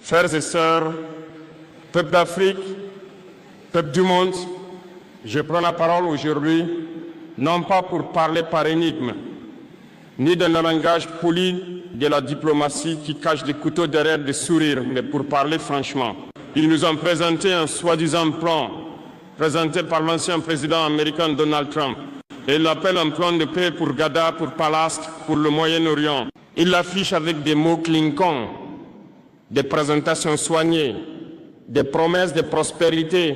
Frères et sœurs, peuple d'Afrique, peuple du monde, je prends la parole aujourd'hui, non pas pour parler par énigme, ni d'un langage poli de la diplomatie qui cache des couteaux derrière des sourires, mais pour parler franchement. Ils nous ont présenté un soi-disant plan, présenté par l'ancien président américain Donald Trump. Et il l'appelle un plan de paix pour Gaza, pour Palast, pour le Moyen-Orient. Il l'affiche avec des mots clinquants, des présentations soignées, des promesses de prospérité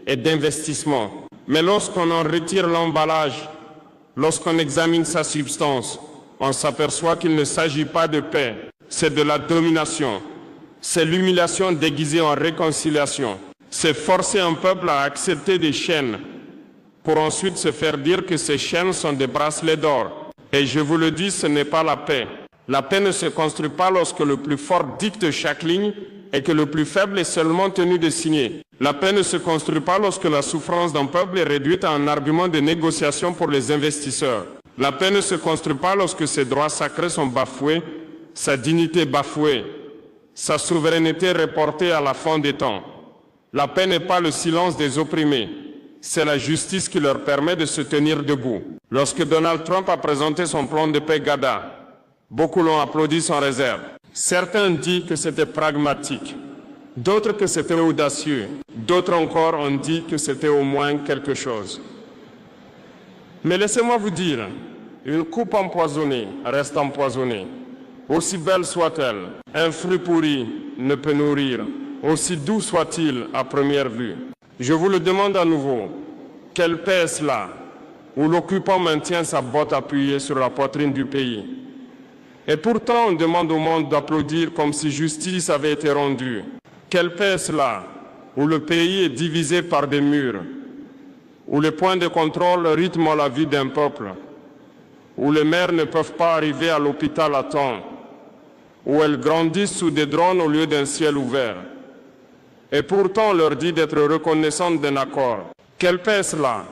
et d'investissement. Mais lorsqu'on en retire l'emballage, lorsqu'on examine sa substance, on s'aperçoit qu'il ne s'agit pas de paix, c'est de la domination. C'est l'humiliation déguisée en réconciliation. C'est forcer un peuple à accepter des chaînes pour ensuite se faire dire que ces chaînes sont des bracelets d'or. Et je vous le dis, ce n'est pas la paix. La paix ne se construit pas lorsque le plus fort dicte chaque ligne et que le plus faible est seulement tenu de signer. La paix ne se construit pas lorsque la souffrance d'un peuple est réduite à un argument de négociation pour les investisseurs. La paix ne se construit pas lorsque ses droits sacrés sont bafoués, sa dignité bafouée, sa souveraineté reportée à la fin des temps. La paix n'est pas le silence des opprimés, c'est la justice qui leur permet de se tenir debout. Lorsque Donald Trump a présenté son plan de paix Gaza, beaucoup l'ont applaudi sans réserve. Certains disent que c'était pragmatique, d'autres que c'était audacieux, d'autres encore ont dit que c'était au moins quelque chose. Mais laissez-moi vous dire, une coupe empoisonnée reste empoisonnée. Aussi belle soit-elle, un fruit pourri ne peut nourrir, aussi doux soit-il à première vue. Je vous le demande à nouveau, quelle paix est-ce là, où l'occupant maintient sa botte appuyée sur la poitrine du pays? Et pourtant, on demande au monde d'applaudir comme si justice avait été rendue. Quelle paix est-ce là, où le pays est divisé par des murs, où les points de contrôle rythment la vie d'un peuple, où les mères ne peuvent pas arriver à l'hôpital à temps, où elles grandissent sous des drones au lieu d'un ciel ouvert. Et pourtant, on leur dit d'être reconnaissantes d'un accord. Quelle paix est-ce là,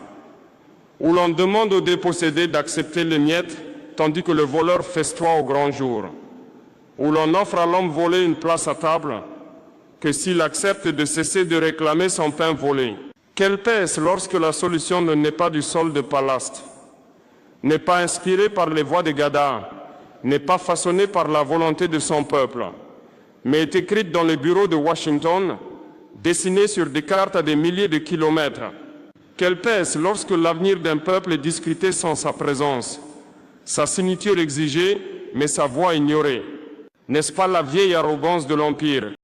où l'on demande aux dépossédés d'accepter les miettes, tandis que le voleur festoie au grand jour, où l'on offre à l'homme volé une place à table, que s'il accepte de cesser de réclamer son pain volé. Quelle paix est-ce lorsque la solution ne naît pas du sol de Palast, n'est pas inspirée par les voix de Gaza, n'est pas façonnée par la volonté de son peuple, mais est écrite dans les bureaux de Washington, dessinée sur des cartes à des milliers de kilomètres. Quelle paix est-ce lorsque l'avenir d'un peuple est discuté sans sa présence, sa signature exigée, mais sa voix ignorée? N'est-ce pas la vieille arrogance de l'Empire?